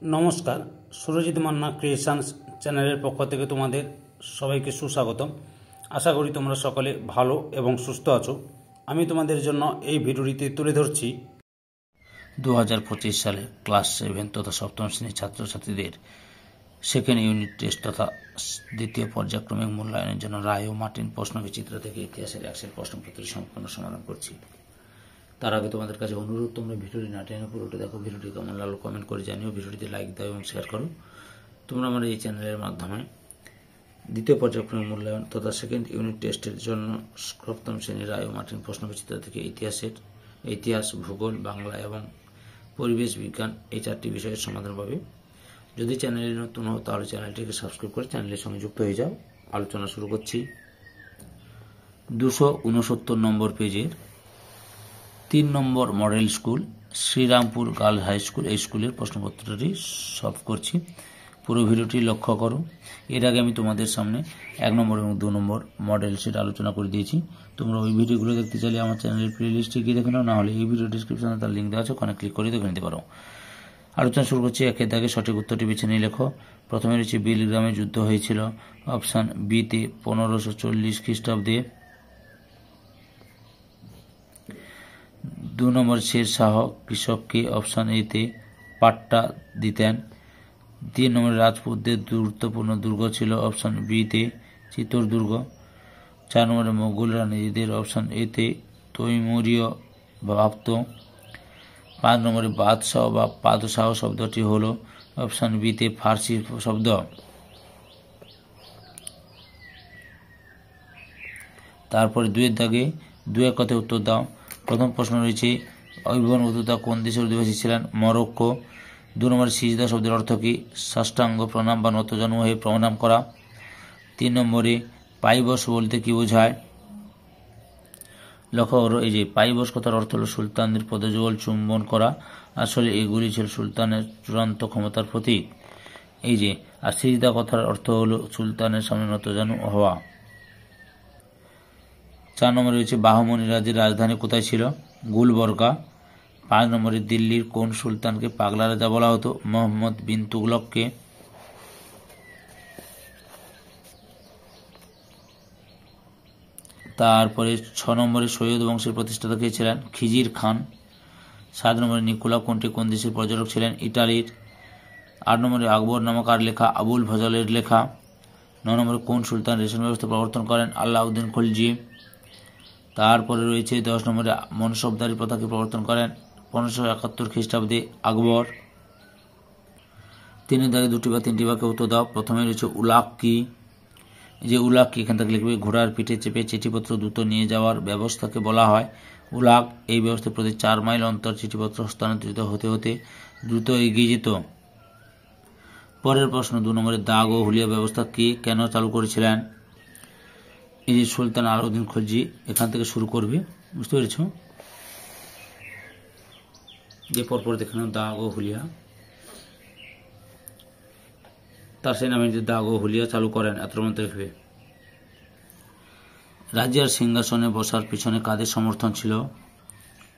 নমস্কার, সুরজিৎ মান্না ক্রিয়েশনস চ্যানেলের পক্ষ থেকে তোমাদের সবাইকে সুস্বাগতম। আশা করি তোমরা সকলে ভালো এবং সুস্থ আছো। আমি তোমাদের জন্য এই ভিডিওটিতে তুলে ধরছি 2025 সালে ক্লাস 7 তথা সপ্তম শ্রেণীর ছাত্রছাত্রীদের সেকেন্ড ইউনিট টেস্ট তথা দ্বিতীয় পর্যায়ক্রমিক মূল্যায়নের জন্য রায় ও মার্টিন প্রশ্নবিচিত্র থেকে ইতিহাসের একশের প্রশ্নপত্রের সম্পূর্ণ সমাধান করছি। তার আগে তোমাদের কাছে অনুরোধ, তোমরা ভিডিওটি না টেনে পুরোটা দেখো। ভিডিওটি কেমন লাগলো কমেন্ট করে জানিও, ভিডিওটিতে লাইক দাও এবং শেয়ার করো। তোমরা আমার এই চ্যানেলের মাধ্যমে দ্বিতীয় পর্যায়ক্রমিক মূল্যায়ন তথা সেকেন্ড ইউনিট টেস্টের জন্য সপ্তম শ্রেণীর রায় ও মার্টিন প্রশ্নবিচিত্র থেকে ইতিহাস, ভূগোল, বাংলা এবং পরিবেশ বিজ্ঞান এই 4টি বিষয়ের সমাধান পাবে। যদি চ্যানেলে নতুন হও তাহলে চ্যানেলটিকে সাবস্ক্রাইব করে চ্যানেলের সঙ্গে যুক্ত হয়ে যাও। আলোচনা শুরু করছি। 269 নম্বর পেজের 3 নম্বর model school Srirampur girls high school, এই স্কুলের প্রশ্নপত্রটি সলভ করছি। পুরো ভিডিওটি লক্ষ্য করো। এর আগে আমি তোমাদের সামনে 1 নম্বর এবং 2 নম্বর মডেল সেট আলোচনা করে দিয়েছি। তোমরা ওই ভিডিওগুলো দেখতে চাইলে আমার চ্যানেলের প্লেলিস্টে গিয়ে দেখে নাও, না হলে এই ভিডিও ডিসক্রিপশনে তার লিঙ্ক দেওয়া আছে, ওখানে ক্লিক করে দেখে নিতে পারো। আলোচনা শুরু করছি। 1 দাগে সঠিক উত্তরটি বেছে নিয়ে লেখো। প্রথমে রয়েছে বিলগ্রামে যুদ্ধ হয়েছিল অপশান বিতে 1540 খ্রিস্টাব্দে। 2 নম্বর শের শাহ কৃষককে অপশান এতে পাট্টা দিতেন। 3 নম্বর রাজপুতদের গুরুত্বপূর্ণ দুর্গ ছিল অপশান বিতে চিত্তর দুর্গ। 4 নম্বরে মোগলরা নিজেদের অপশান এতে তৈমুরীয় ভাবত। 5 নম্বরে বাদশাহ বা পাদশাহ শব্দটি হল অপশান বিতে ফার্সি শব্দ। তারপরে 2 দাগে 2 কথায় উত্তর দাও। প্রথম প্রশ্ন রয়েছে ইবন বতুতা কোন দেশের অধিবাসী ছিলেন? মরক্কো। 2 নম্বরে সিজদা শব্দের অর্থ কি? সাষ্টাঙ্গ প্রণাম বা নতজানু হয়ে প্রণাম করা। 3 নম্বরে পাইবস বলতে কি বোঝায়? লক্ষ্য করো, এই যে পাইবস কথার অর্থ হল সুলতানদের পদযুগল চুম্বন করা। আসলে এগুলি ছিল সুলতানের চূড়ান্ত ক্ষমতার প্রতীক। এই যে আর সিজদা কথার অর্থ হল সুলতানের সামনে নতজানু হওয়া। 4 নম্বরে রয়েছে বাহমনি রাজ্যের রাজধানী কোথায় ছিল? গুলবর্গা। 5 নম্বরে দিল্লির কোন সুলতানকে পাগলা রাজা বলা হতো? মোহাম্মদ বিন তুগলককে। তারপরে 6 নম্বরে সৈয়দ বংশের প্রতিষ্ঠাতা কে ছিলেন? খিজির খান। 7 নম্বরে নিকোলা কোনটি কোন দেশের পর্যটক ছিলেন? ইটালির। 8 নম্বরে আকবর নামক আর লেখা আবুল ফজলের লেখা। 9 নম্বরে কোন সুলতান রেশন ব্যবস্থা প্রবর্তন করেন? আলাউদ্দিন খলজি। তারপরে রয়েছে 10 নম্বরে মনসবদারি প্রথাকে প্রবর্তন করেন 1571 খ্রিস্টাব্দে আকবর। 3 দাগে 2টি বা 3টি বাক্যে উত্তর দাও। প্রথমে রয়েছে উলাক কি? যে উলাক কি এখান থেকে লিখবে ঘোড়ার পিঠে চেপে চিঠিপত্র দ্রুত নিয়ে যাওয়ার ব্যবস্থাকে বলা হয় উলাক। এই ব্যবস্থা প্রতি 4 মাইল অন্তর চিঠিপত্র হস্তান্তরিত হতে হতে দ্রুত এগিয়ে যেত। পরের প্রশ্ন 2 নম্বরে দাগ ও হুলিয়া ব্যবস্থা কি কেন চালু করেছিলেন? এই যে সুলতান আলাউদ্দিন খলজি এখান থেকে শুরু করবে, বুঝতে পেরেছ? যে পরপর দেখে নাও দাগ ও হুলিয়া, তার সেই নামে যে দাগ ও হুলিয়া চালু করেন এত মধ্যে লিখবে। রাজিয়ার সিংহাসনে বসার পিছনে কাদের সমর্থন ছিল?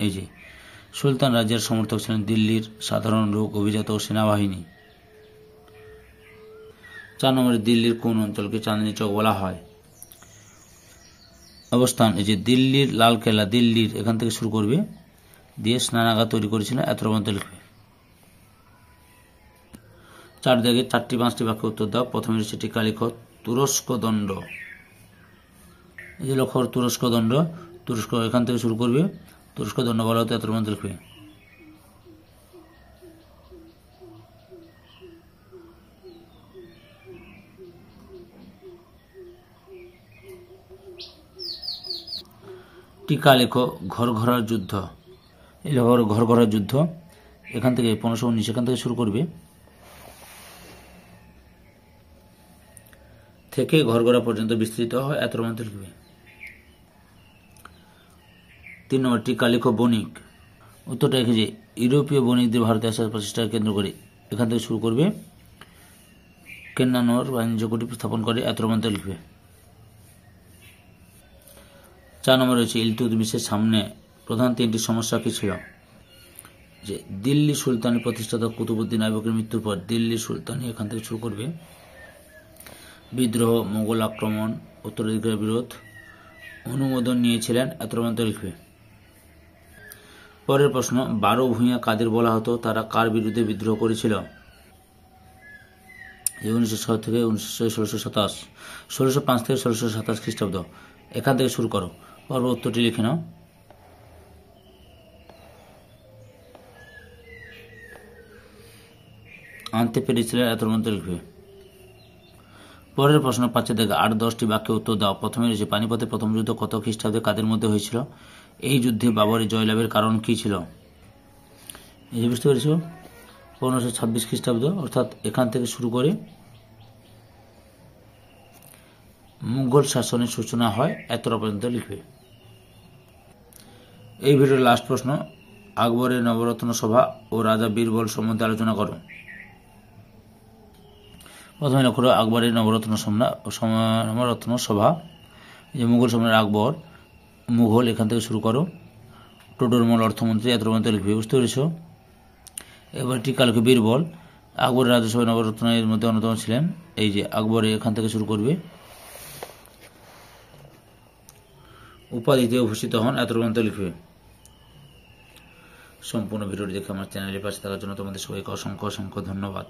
এই যে সুলতান রাজিয়ার সমর্থক ছিলেন দিল্লির সাধারণ লোক, অভিজাত ও সেনাবাহিনী। 4 নম্বরে দিল্লির কোন অঞ্চলকে চাঁদনী চক বলা হয়? অবস্থান এই যে দিল্লির লালকেল্লা, দিল্লির এখান থেকে শুরু করবে দিয়ে স্নানাগার তৈরি করেছিলেন এত মধ্যে লিখবে। 4 দাগে 4টি 5টি বাক্যে উত্তর দাও। প্রথমে রয়েছে টিকা লিখো তুরস্ক দণ্ড। এই যে লক্ষ্য তুরস্ক দণ্ড, তুরস্ক এখান থেকে শুরু করবে, তুরস্ক দণ্ড বলা হতো এত মধ্যে লিখবে। টিকা লেখো ঘরঘরার যুদ্ধ। এই লেখো ঘরঘরার যুদ্ধ এখান থেকে 1519 এখান থেকে শুরু করবে থেকে ঘরঘরা পর্যন্ত বিস্তৃত হয় এত মধ্যে লিখবে। 3 নম্বর টিকা লেখো বণিক। উত্তরটা লিখে যে ইউরোপীয় বণিকদের ভারতে আসার প্রচেষ্টাকে কেন্দ্র করে এখান থেকে শুরু করবে কেন্নানোর বাণিজ্য কুটি স্থাপন করে এত মধ্যে লিখবে। 4 নম্বর রয়েছে ইলতুৎমিশের সামনে প্রধান 3টি সমস্যা কি ছিল? যে দিল্লি সুলতানের প্রতিষ্ঠাতা কুতুবউদ্দিন আইবকের মৃত্যুর পর দিল্লি সুলতানি এখান থেকে শুরু করবে। বিদ্রোহ, মোগল আক্রমণ, উত্তরাধিকার বিরোধ, অনুমোদন নিয়েছিলেন, এত পর্যন্ত লিখবে। পরের প্রশ্ন, 12 ভূঁইয়া কাদের বলা হতো, তারা কার বিরুদ্ধে বিদ্রোহ করেছিল? 1906 থেকে 1627, 1605 থেকে 1627 খ্রিস্টাব্দ। এখান থেকে শুরু করো, পর্ব উত্তরটি লিখে নাও। আনতে পেরেছিলেন, এত পর্যন্ত লিখবে। পরের প্রশ্ন 5 থেকে 8-10টি বাক্যে উত্তর দাও। প্রথমে রয়েছে পানিপথের প্রথম যুদ্ধ কত খ্রিস্টাব্দে কাদের মধ্যে হয়েছিল? এই যুদ্ধে বাবরের জয়লাভের কারণ কি ছিল? এই বুঝতে পেরেছ, 1526 খ্রিস্টাব্দ, অর্থাৎ এখান থেকে শুরু করে মুঘল শাসনের সূচনা হয়, এতটা পর্যন্ত লিখবে। এই ভিডিওর লাস্ট প্রশ্ন, আকবরের নবরত্ন সভা ও রাজা বীরবল সম্বন্ধে আলোচনা করো। প্রথমে লক্ষ্য করো আকবরের নবরত্ন সভা, যে মুঘল সম্রাট আকবর, মুঘল এখান থেকে শুরু করো। টোডরমল অর্থমন্ত্রী, এত পর্যন্ত লিখবে। বুঝতে পেরেছ। এবার টিকা লিখে বীরবল, আকবরের রাজসভায় নবরত্ন এর মধ্যে অন্যতম ছিলেন। এই যে আকবর এখান থেকে শুরু করবে। উপাধিতে ভূষিত হন, এত পর্যন্ত লিখবে। সম্পূর্ণ ভিডিওটি দেখে আমার চ্যানেলের পাশে থাকার জন্য তোমাদের সবাইকে অসংখ্য অসংখ্য ধন্যবাদ।